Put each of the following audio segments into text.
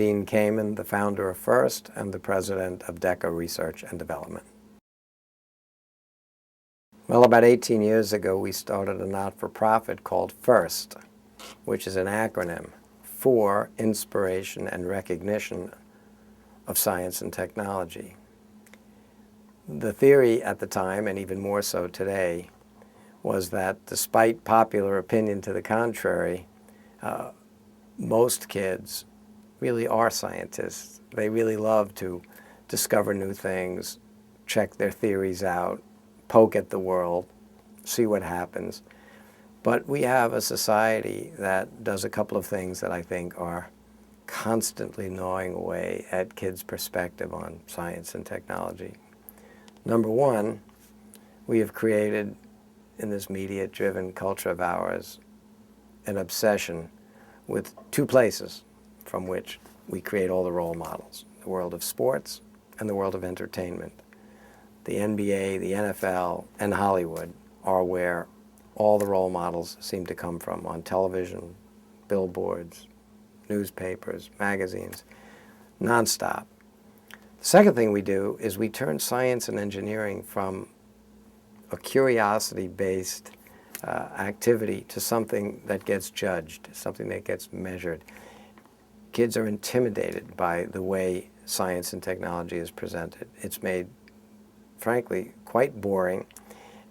Dean Kamen, the founder of FIRST and the president of DECA Research and Development. Well, about 18 years ago, we started a not-for-profit called FIRST, which is an acronym for Inspiration and Recognition of Science and Technology. The theory at the time, and even more so today, was that despite popular opinion to the contrary, most kids really are scientists. They really love to discover new things, check their theories out, poke at the world, see what happens. But we have a society that does a couple of things that I think are constantly gnawing away at kids' perspective on science and technology. Number one, we have created in this media-driven culture of ours an obsession with two places from which we create all the role models, the world of sports and the world of entertainment. The NBA, the NFL, and Hollywood are where all the role models seem to come from, on television, billboards, newspapers, magazines, nonstop. The second thing we do is we turn science and engineering from a curiosity-based activity to something that gets judged, something that gets measured. Kids are intimidated by the way science and technology is presented. It's made, frankly, quite boring,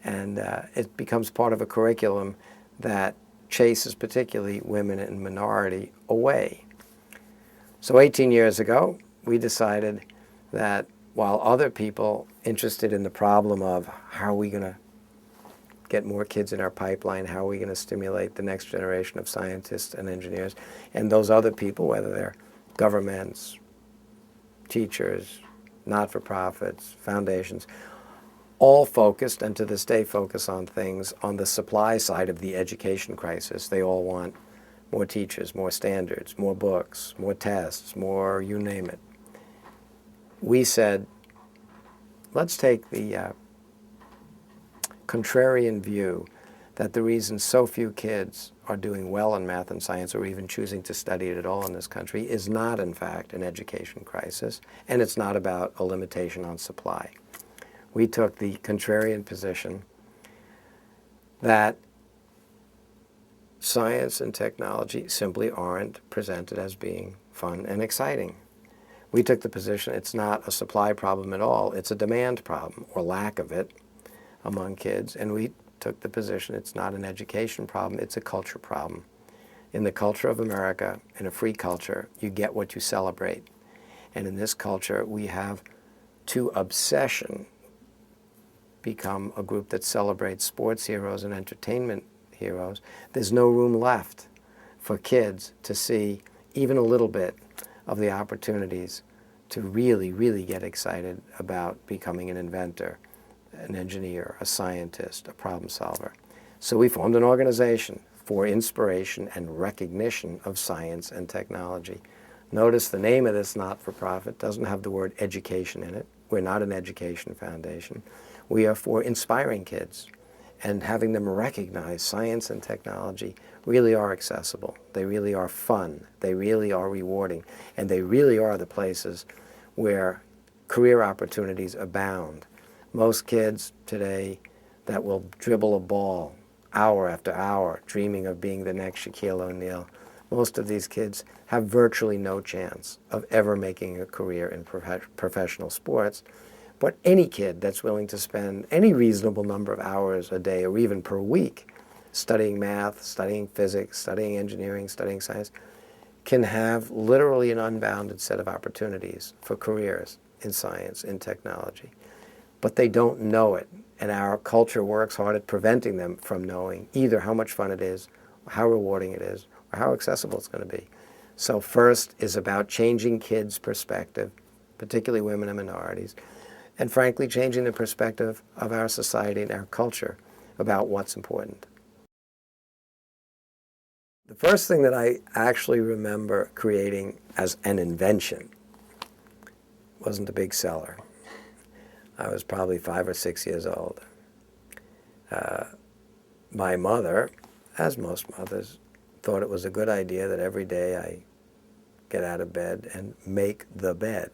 and it becomes part of a curriculum that chases particularly women and minority away. So 18 years ago, we decided that while other people interested in the problem of how are we going to get more kids in our pipeline, how are we going to stimulate the next generation of scientists and engineers, and those other people, whether they're governments, teachers, not-for-profits, foundations, all focused, and to this day focus on things on the supply side of the education crisis. They all want more teachers, more standards, more books, more tests, more you name it. We said, let's take the contrarian view that the reason so few kids are doing well in math and science, or even choosing to study it at all in this country, is not, in fact, an education crisis, and it's not about a limitation on supply. We took the contrarian position that science and technology simply aren't presented as being fun and exciting. We took the position it's not a supply problem at all, it's a demand problem, or lack of it, among kids. And we took the position it's not an education problem, it's a culture problem. In the culture of America, in a free culture, you get what you celebrate. And in this culture, we have, to obsession, become a group that celebrates sports heroes and entertainment heroes. There's no room left for kids to see even a little bit of the opportunities to really, really get excited about becoming an inventor, an engineer, a scientist, a problem solver. So we formed an organization for inspiration and recognition of science and technology. Notice the name of this not-for-profit doesn't have the word education in it. We're not an education foundation. We are for inspiring kids and having them recognize science and technology really are accessible. They really are fun. They really are rewarding. And they really are the places where career opportunities abound. Most kids today that will dribble a ball hour after hour, dreaming of being the next Shaquille O'Neal, most of these kids have virtually no chance of ever making a career in professional sports. But any kid that's willing to spend any reasonable number of hours a day or even per week studying math, studying physics, studying engineering, studying science, can have literally an unbounded set of opportunities for careers in science, in technology. But they don't know it, and our culture works hard at preventing them from knowing either how much fun it is, or how rewarding it is, or how accessible it's going to be. So FIRST is about changing kids' perspective, particularly women and minorities, and frankly changing the perspective of our society and our culture about what's important. The first thing that I actually remember creating as an invention wasn't a big seller. I was probably 5 or 6 years old. My mother, as most mothers, thought it was a good idea that every day I get out of bed and make the bed.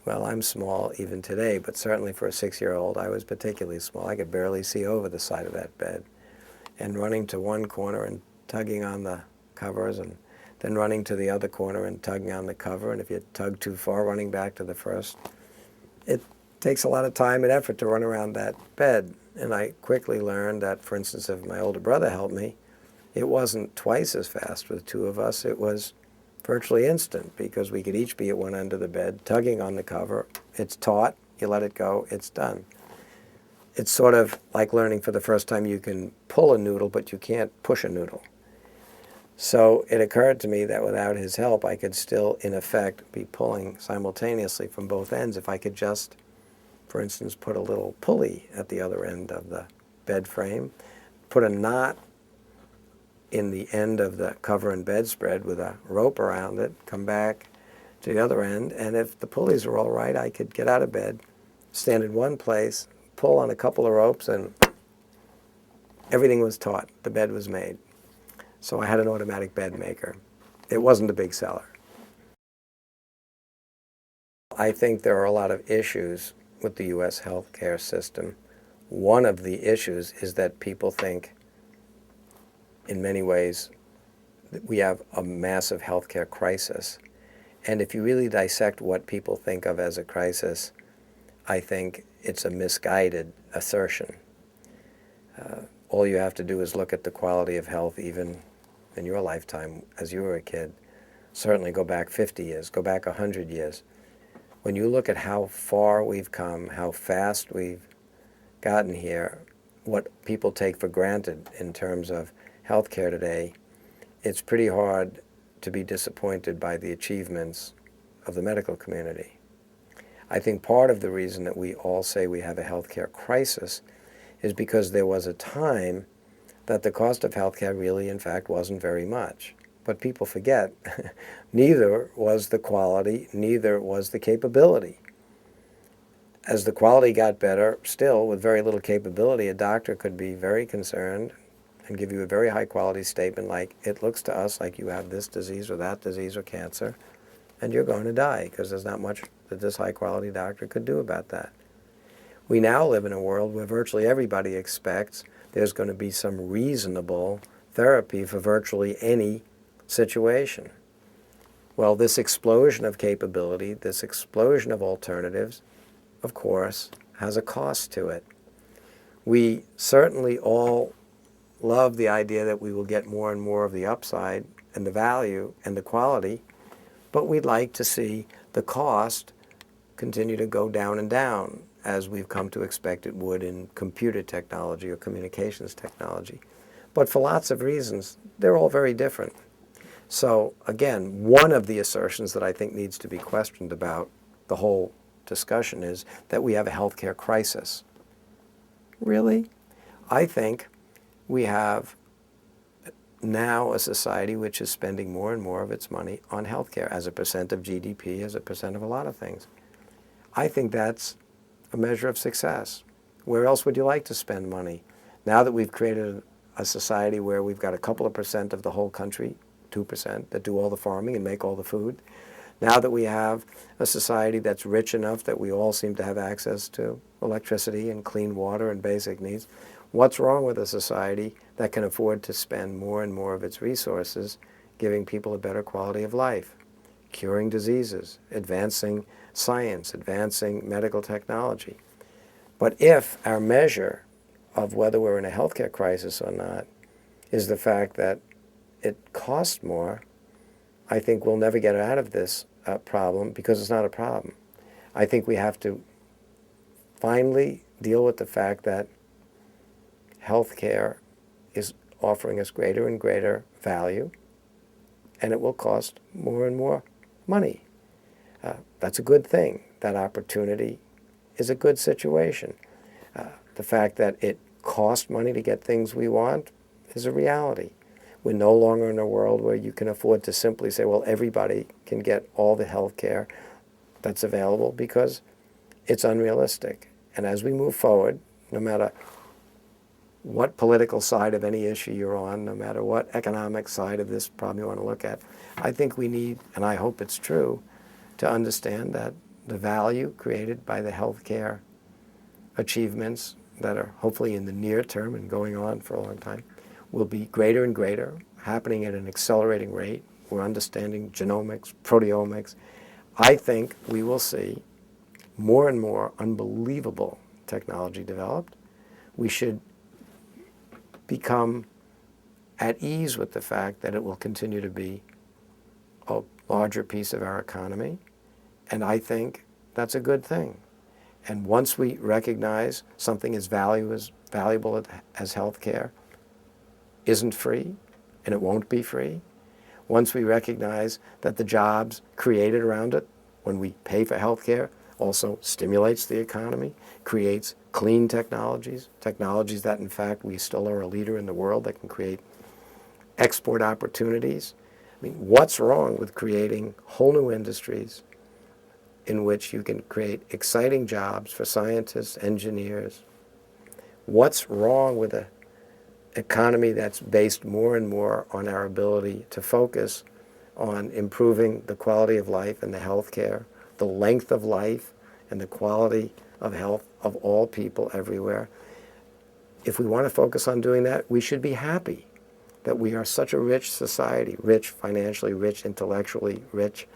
Well, I'm small even today, but certainly for a 6-year-old, I was particularly small. I could barely see over the side of that bed. And running to one corner and tugging on the covers, and then running to the other corner and tugging on the cover, and if you tug too far, running back to the first. It takes a lot of time and effort to run around that bed. And I quickly learned that, for instance, if my older brother helped me, it wasn't twice as fast with two of us. It was virtually instant, because we could each be at one end of the bed, tugging on the cover. It's taut, you let it go, it's done. It's sort of like learning for the first time you can pull a noodle, but you can't push a noodle. So it occurred to me that without his help, I could still, in effect, be pulling simultaneously from both ends if I could just, for instance, put a little pulley at the other end of the bed frame, put a knot in the end of the cover and bedspread with a rope around it, come back to the other end, and if the pulleys were all right, I could get out of bed, stand in one place, pull on a couple of ropes, and everything was taut. The bed was made. So I had an automatic bed maker. It wasn't a big seller. I think there are a lot of issues with the U.S. healthcare system. One of the issues is that people think, in many ways, that we have a massive healthcare crisis. And if you really dissect what people think of as a crisis, I think it's a misguided assertion. All you have to do is look at the quality of health even in your lifetime as you were a kid. Certainly go back 50 years, go back 100 years. When you look at how far we've come, how fast we've gotten here, what people take for granted in terms of healthcare today, it's pretty hard to be disappointed by the achievements of the medical community. I think part of the reason that we all say we have a healthcare crisis is because there was a time that the cost of healthcare really, in fact, wasn't very much. But people forget, neither was the quality, neither was the capability. As the quality got better, still, with very little capability, a doctor could be very concerned and give you a very high-quality statement like, it looks to us like you have this disease or that disease or cancer, and you're going to die, because there's not much that this high-quality doctor could do about that. We now live in a world where virtually everybody expects there's going to be some reasonable therapy for virtually any situation. Well, this explosion of capability, this explosion of alternatives, of course, has a cost to it. We certainly all love the idea that we will get more and more of the upside and the value and the quality, but we'd like to see the cost continue to go down and down, as we've come to expect it would in computer technology or communications technology. But for lots of reasons, they're all very different. So again, one of the assertions that I think needs to be questioned about the whole discussion is that we have a healthcare crisis. Really? I think we have now a society which is spending more and more of its money on healthcare as a percent of GDP, as a percent of a lot of things. I think that's a measure of success. Where else would you like to spend money? Now that we've created a society where we've got a couple of percent of the whole country, 2%, that do all the farming and make all the food, now that we have a society that's rich enough that we all seem to have access to electricity and clean water and basic needs, what's wrong with a society that can afford to spend more and more of its resources giving people a better quality of life, curing diseases, advancing science, advancing medical technology? But if our measure of whether we're in a healthcare crisis or not is the fact that it costs more, I think we'll never get out of this problem, because it's not a problem. I think we have to finally deal with the fact that healthcare is offering us greater and greater value, and it will cost more and more money. That's a good thing. That opportunity is a good situation. The fact that it costs money to get things we want is a reality. We're no longer in a world where you can afford to simply say, well, everybody can get all the health care that's available, because it's unrealistic. And as we move forward, no matter what political side of any issue you're on, no matter what economic side of this problem you want to look at. I think we need, and I hope it's true, to understand that the value created by the healthcare achievements that are hopefully in the near term and going on for a long time will be greater and greater, happening at an accelerating rate. We're understanding genomics, proteomics. I think we will see more and more unbelievable technology developed. We should become at ease with the fact that it will continue to be a larger piece of our economy, and I think that's a good thing. And once we recognize something as valuable as healthcare isn't free, and it won't be free, once we recognize that the jobs created around it, when we pay for healthcare, also stimulates the economy, creates clean technologies, technologies that in fact we still are a leader in the world that can create export opportunities. I mean, what's wrong with creating whole new industries in which you can create exciting jobs for scientists, engineers? What's wrong with an economy that's based more and more on our ability to focus on improving the quality of life and the health care, the length of life and the quality of health of all people everywhere? If we want to focus on doing that, we should be happy that we are such a rich society, rich financially, rich intellectually, rich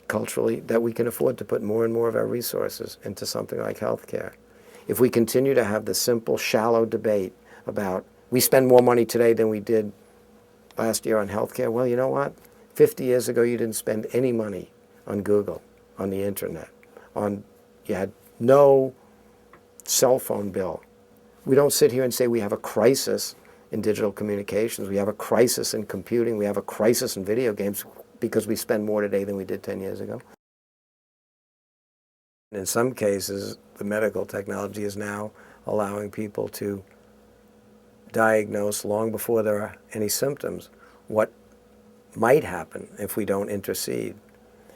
culturally, that we can afford to put more and more of our resources into something like healthcare. If we continue to have the simple, shallow debate about we spend more money today than we did last year on healthcare, well, you know what? 50 years ago, you didn't spend any money on Google, on the internet, you had no cell phone bill. We don't sit here and say we have a crisis in digital communications, we have a crisis in computing, we have a crisis in video games because we spend more today than we did 10 years ago. In some cases, the medical technology is now allowing people to diagnose long before there are any symptoms what might happen if we don't intercede,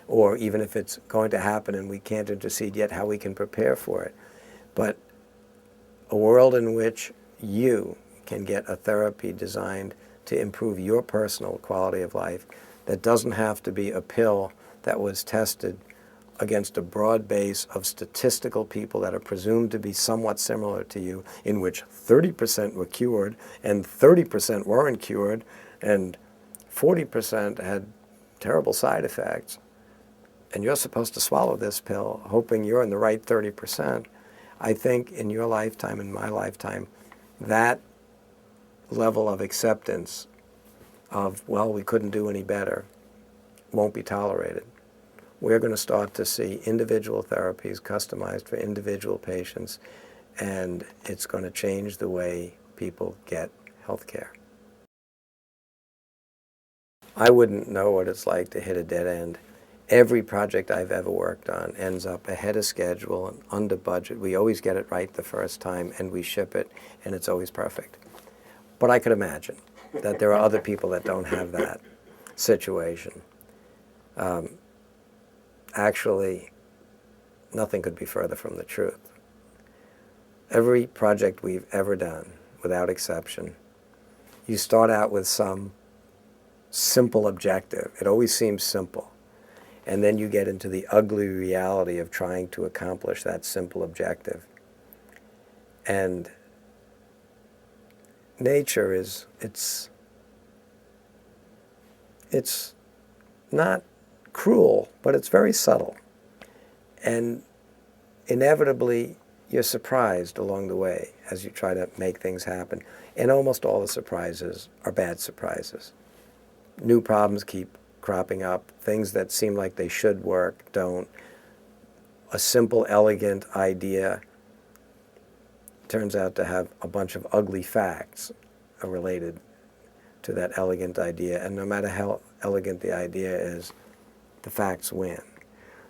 or even if it's going to happen and we can't intercede yet, how we can prepare for it. But a world in which you can get a therapy designed to improve your personal quality of life that doesn't have to be a pill that was tested against a broad base of statistical people that are presumed to be somewhat similar to you, in which 30% were cured and 30% weren't cured and 40% had terrible side effects. And you're supposed to swallow this pill hoping you're in the right 30%. I think in your lifetime, in my lifetime, that level of acceptance of, well, we couldn't do any better, won't be tolerated. We're going to start to see individual therapies customized for individual patients, and it's going to change the way people get health care. I wouldn't know what it's like to hit a dead end. Every project I've ever worked on ends up ahead of schedule and under budget. We always get it right the first time, and we ship it, and it's always perfect. But I could imagine that there are other people that don't have that situation. Actually, nothing could be further from the truth. Every project we've ever done, without exception, you start out with some simple objective. It always seems simple. And then you get into the ugly reality of trying to accomplish that simple objective. And nature is, it's not cruel, but it's very subtle. And inevitably, you're surprised along the way as you try to make things happen. And almost all the surprises are bad surprises. New problems keep cropping up. Things that seem like they should work don't. A simple, elegant idea turns out to have a bunch of ugly facts related to that elegant idea. And no matter how elegant the idea is, the facts win.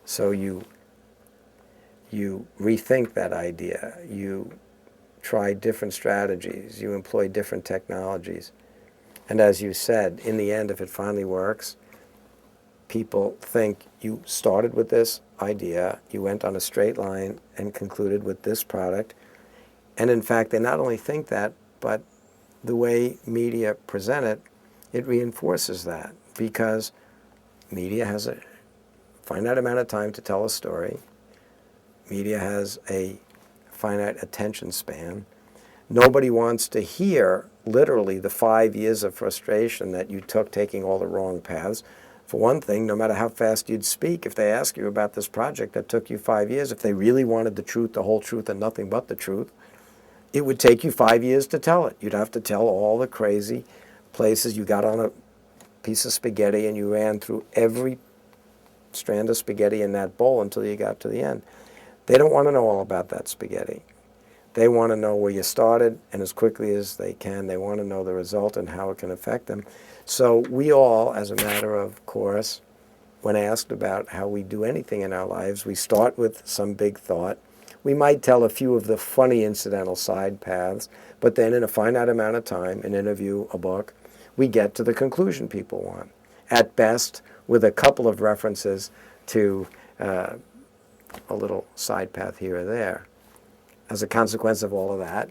So you rethink that idea. You try different strategies. You employ different technologies. And as you said, in the end, if it finally works, people think you started with this idea, you went on a straight line and concluded with this product, And in fact, they not only think that, but the way media present it, it reinforces that, because media has a finite amount of time to tell a story. Media has a finite attention span. Nobody wants to hear literally the 5 years of frustration that you took taking all the wrong paths. For one thing, no matter how fast you'd speak, if they ask you about this project that took you 5 years, if they really wanted the truth, the whole truth, and nothing but the truth, it would take you 5 years to tell it. You'd have to tell all the crazy places you got on a piece of spaghetti and you ran through every strand of spaghetti in that bowl until you got to the end. They don't want to know all about that spaghetti. They want to know where you started, and as quickly as they can, they want to know the result and how it can affect them. So we all, as a matter of course, when asked about how we do anything in our lives, we start with some big thought. We might tell a few of the funny incidental side paths, but then in a finite amount of time, an interview, a book, we get to the conclusion people want. At best, with a couple of references to a little side path here or there. As a consequence of all of that,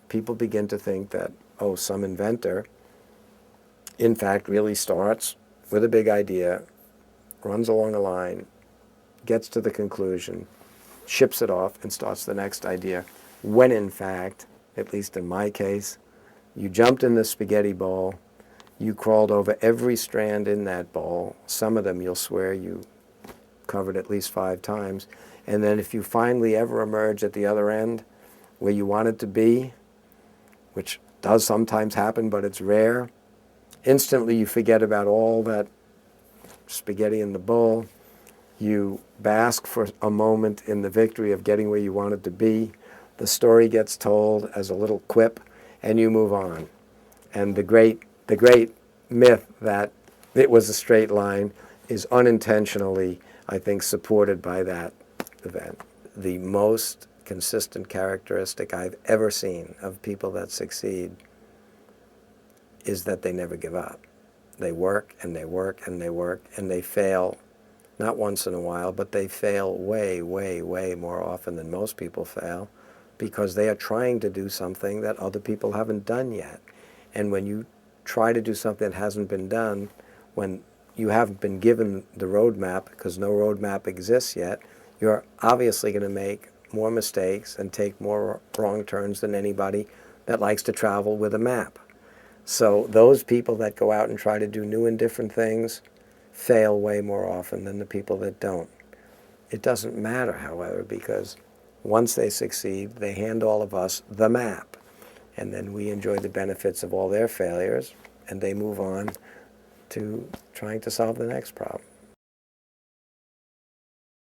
people begin to think that, oh, some inventor, in fact, really starts with a big idea, runs along a line, gets to the conclusion, ships it off, and starts the next idea, when in fact, at least in my case, you jumped in the spaghetti bowl, you crawled over every strand in that bowl. Some of them you'll swear you covered at least 5 times. And then if you finally ever emerge at the other end where you wanted to be, which does sometimes happen, but it's rare, instantly you forget about all that spaghetti in the bowl. You bask for a moment in the victory of getting where you wanted to be. The story gets told as a little quip, and you move on. And the great myth that it was a straight line is unintentionally, I think, supported by that event. The most consistent characteristic I've ever seen of people that succeed is that they never give up. They work and they work and they work, and they fail not once in a while, but they fail way, way, way more often than most people fail, because they are trying to do something that other people haven't done yet. And when you try to do something that hasn't been done, when you haven't been given the roadmap, because no roadmap exists yet, you're obviously going to make more mistakes and take more wrong turns than anybody that likes to travel with a map. So those people that go out and try to do new and different things fail way more often than the people that don't. It doesn't matter, however, because once they succeed, they hand all of us the map. And then we enjoy the benefits of all their failures, and they move on to trying to solve the next problem.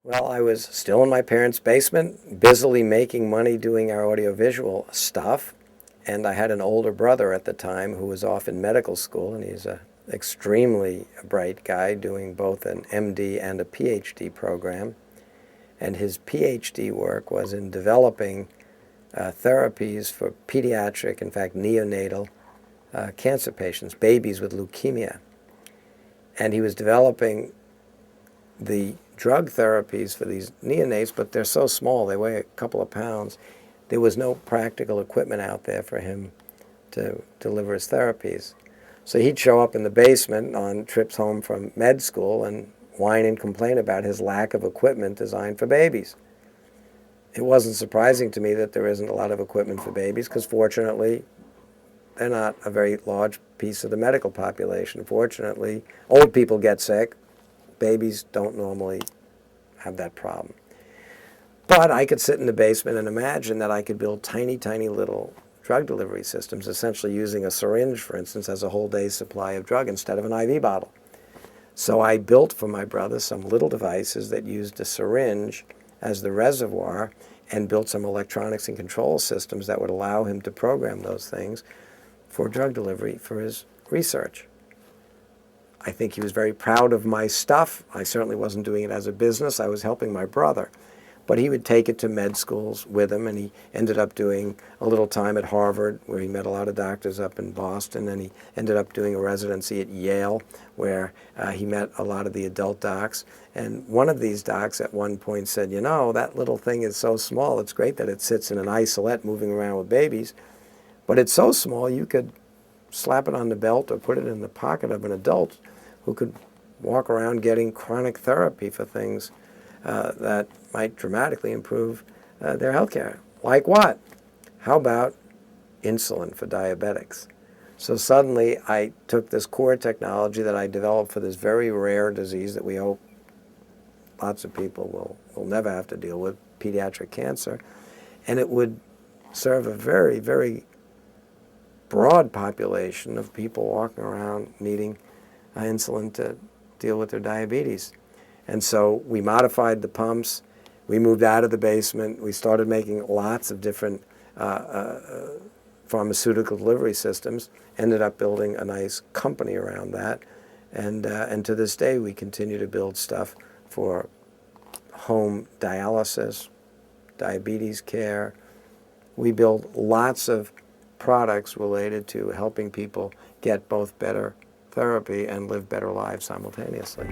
Well, I was still in my parents' basement, busily making money doing our audiovisual stuff, and I had an older brother at the time who was off in medical school, and he's an extremely bright guy doing both an MD and a PhD program. And his PhD work was in developing therapies for pediatric, in fact neonatal, cancer patients, babies with leukemia. And he was developing the drug therapies for these neonates, but they're so small, they weigh a couple of pounds. There was no practical equipment out there for him to deliver his therapies. So he'd show up in the basement on trips home from med school and whine and complain about his lack of equipment designed for babies. It wasn't surprising to me that there isn't a lot of equipment for babies, because fortunately, they're not a very large piece of the medical population. Fortunately, old people get sick. Babies don't normally have that problem. But I could sit in the basement and imagine that I could build tiny, tiny little drug delivery systems, essentially using a syringe, for instance, as a whole day's supply of drug instead of an IV bottle. So I built for my brother some little devices that used a syringe as the reservoir, and built some electronics and control systems that would allow him to program those things for drug delivery for his research. I think he was very proud of my stuff. I certainly wasn't doing it as a business. I was helping my brother. But he would take it to med schools with him, and he ended up doing a little time at Harvard, where he met a lot of doctors up in Boston, and he ended up doing a residency at Yale, where he met a lot of the adult docs. And one of these docs at one point said, you know, that little thing is so small, it's great that it sits in an isolette moving around with babies, but it's so small you could slap it on the belt or put it in the pocket of an adult who could walk around getting chronic therapy for things that might dramatically improve their health care. Like what? How about insulin for diabetics? So suddenly I took this core technology that I developed for this very rare disease that we hope lots of people will never have to deal with, pediatric cancer, and it would serve a very, very broad population of people walking around needing insulin to deal with their diabetes. And so we modified the pumps, we moved out of the basement, we started making lots of different pharmaceutical delivery systems, ended up building a nice company around that, and to this day we continue to build stuff for home dialysis, diabetes care. We build lots of products related to helping people get both better therapy and live better lives simultaneously.